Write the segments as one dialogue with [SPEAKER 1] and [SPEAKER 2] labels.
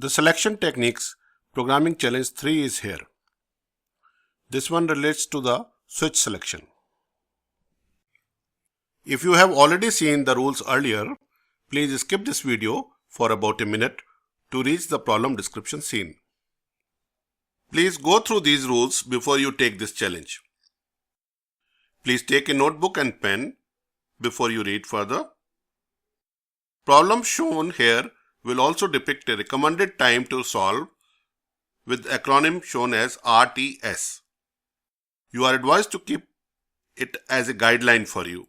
[SPEAKER 1] The selection techniques programming challenge 3 is here. This one relates to the switch selection. If you have already seen the rules earlier, please skip this video for about a minute to reach the problem description scene. Please go through these rules before you take this challenge. Please take a notebook and pen before you read further. Problem shown here will also depict a recommended time to solve with acronym shown as RTS. You are advised to keep it as a guideline for you.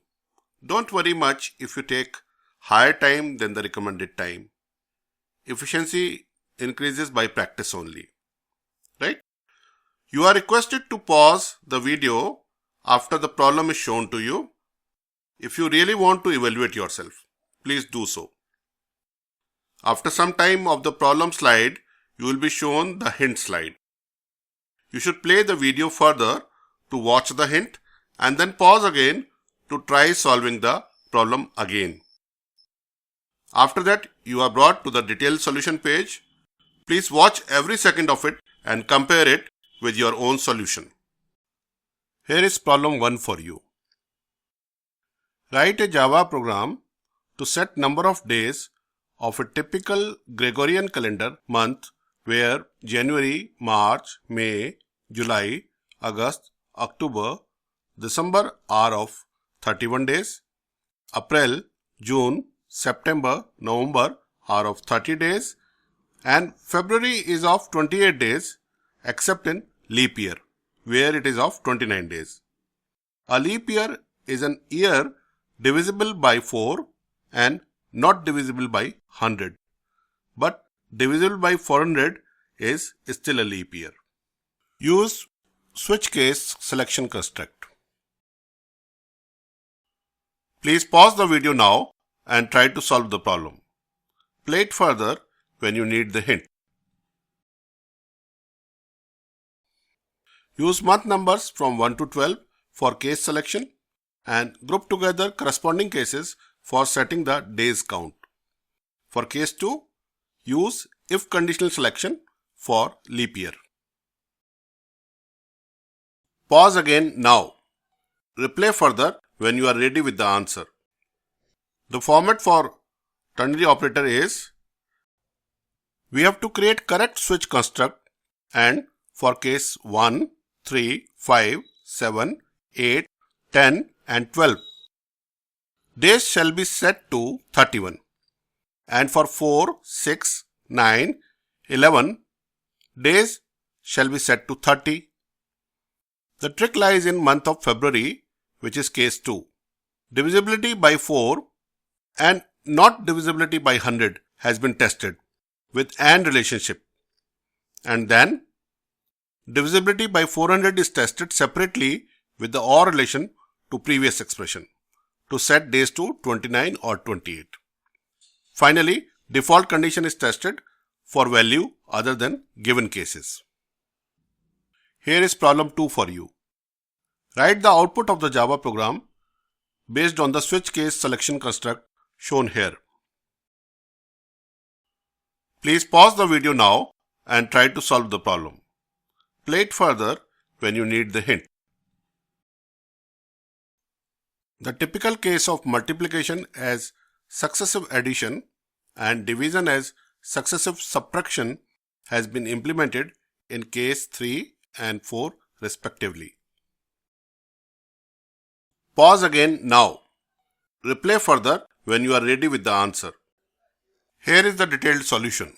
[SPEAKER 1] Don't worry much if you take higher time than the recommended time. Efficiency increases by practice only. Right? You are requested to pause the video after the problem is shown to you. If you really want to evaluate yourself, please do so. After some time of the problem slide, you will be shown the hint slide. You should play the video further to watch the hint and then pause again to try solving the problem again. After that, you are brought to the detailed solution page. Please watch every second of it and compare it with your own solution. Here is problem 1 for you. Write a Java program to set number of days of a typical Gregorian calendar month where January, March, May, July, August, October, December are of 31 days, April, June, September, November are of 30 days, and February is of 28 days except in leap year where it is of 29 days. A leap year is an year divisible by 4 and not divisible by 100, but divisible by 400 is still a leap year. Use switch case selection construct. Please pause the video now and try to solve the problem. Play it further when you need the hint. Use month numbers from 1 to 12 for case selection and group together corresponding cases for setting the days count. For case 2, use if conditional selection for leap year. Pause again now. Replay further when you are ready with the answer. The format for ternary operator is we have to create correct switch construct, and for case 1, 3, 5, 7, 8, 10 and 12. Days shall be set to 31, and for 4, 6, 9, 11, days shall be set to 30. The trick lies in month of February, which is case 2. Divisibility by 4 and not divisibility by 100 has been tested with AND relationship, and then divisibility by 400 is tested separately with the OR relation to previous expression to set days to 29 or 28. Finally, default condition is tested for value other than given cases. Here is problem 2 for you. Write the output of the Java program based on the switch case selection construct shown here. Please pause the video now and try to solve the problem. Play it further when you need the hint. The typical case of multiplication as successive addition and division as successive subtraction has been implemented in case 3 and 4 respectively. Pause again now. Replay further when you are ready with the answer. Here is the detailed solution.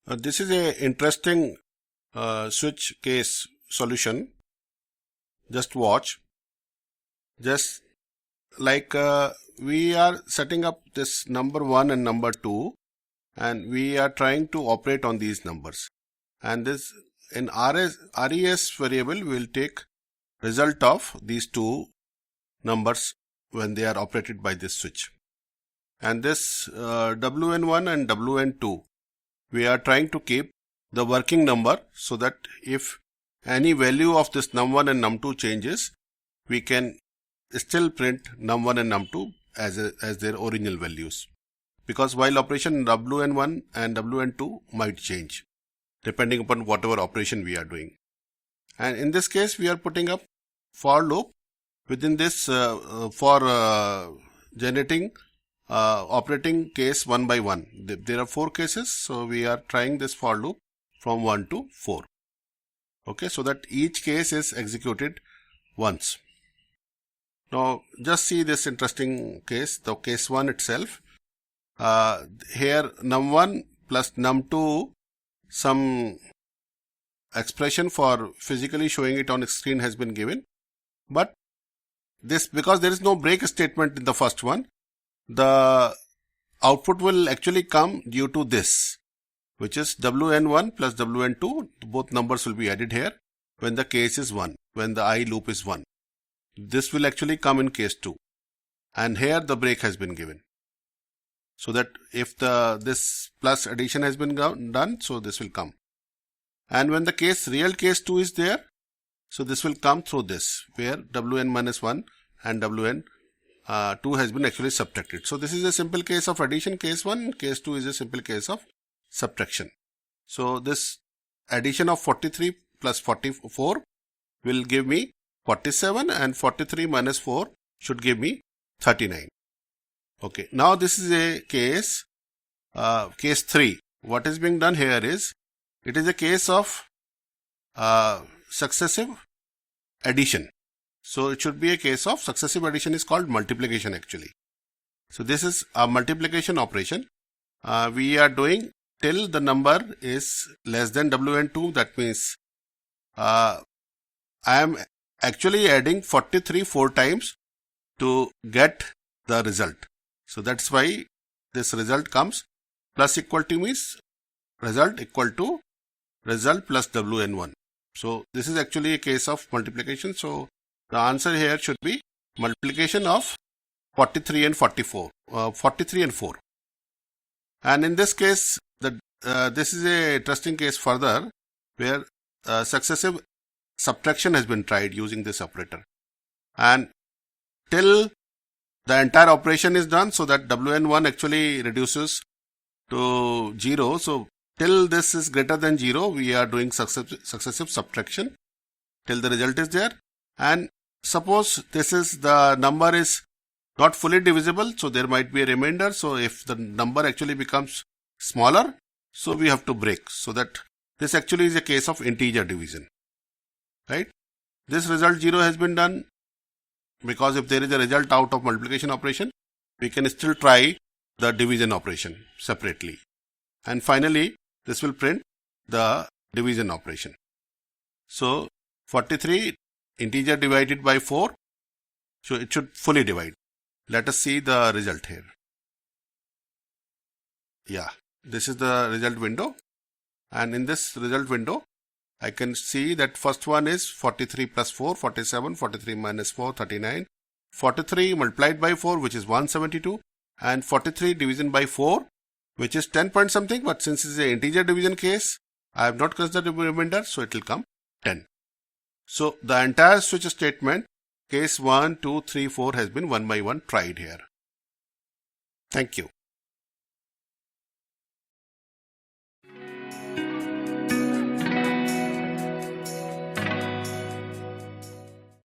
[SPEAKER 1] This is an interesting switch case solution. Just watch. Just like we are setting up this number 1 and number 2, and we are trying to operate on these numbers. And this in res variable we will take result of these two numbers when they are operated by this switch. And this wn1 and wn2, we are trying to keep the working number so that if any value of this num1 and num2 changes, we can still print num1 and num2 as their original values. because while operation wn1 and wn2 might change depending upon whatever operation we are doing. And in this case, we are putting up for loop within this for generating operating case one by one. There are 4 cases, so we are trying this for loop from 1 to 4. Okay, so that each case is executed once. Now, just see this interesting case, the case 1 itself. Here num1 plus num2, some expression for physically showing it on screen has been given. But this, because there is no break statement in the first one, the output will actually come due to this, which is wn1 plus wn2. Both numbers will be added here when the case is 1, when the I loop is 1. This will actually come in case 2. And here the break has been given. So that if this plus addition has been done, so this will come. And when the real case 2 is there, so this will come through this, where wn minus 1 and wn 2 has been actually subtracted. So this is a simple case of addition, case 1, case 2 is a simple case of subtraction. So this addition of 43 plus 44 will give me 47, and 43 minus 4 should give me 39. Okay, now this is a case, case 3. What is being done here is, it is a case of successive addition. So it should be a case of successive addition is called multiplication actually. So this is a multiplication operation. We are doing till the number is less than wn2. That means I am actually adding 43 4 times to get the result. So that's why this result comes. Plus equal to means result equal to result plus wn1. So this is actually a case of multiplication. So the answer here should be multiplication of 43 and 44, 43 and 4. And in this case, this is a interesting case further, where successive subtraction has been tried using this operator. And till the entire operation is done, so that wn1 actually reduces to 0. So till this is greater than 0, we are doing successive subtraction till the result is there. And suppose this is the number is not fully divisible, so there might be a remainder. So if the number actually becomes smaller, so we have to break. So that this actually is a case of integer division, right? This result 0 has been done, because if there is a result out of multiplication operation, we can still try the division operation separately. And finally, this will print the division operation. So 43 integer divided by 4, so it should fully divide. Let us see the result here. Yeah, this is the result window. And in this result window, I can see that first one is 43 plus 4, 47, 43 minus 4, 39, 43 multiplied by 4, which is 172, and 43 division by 4, which is 10 point something, but since it is an integer division case, I have not considered the remainder, so it will come 10. So the entire switch statement, case 1, 2, 3, 4 has been one by one tried here. Thank you.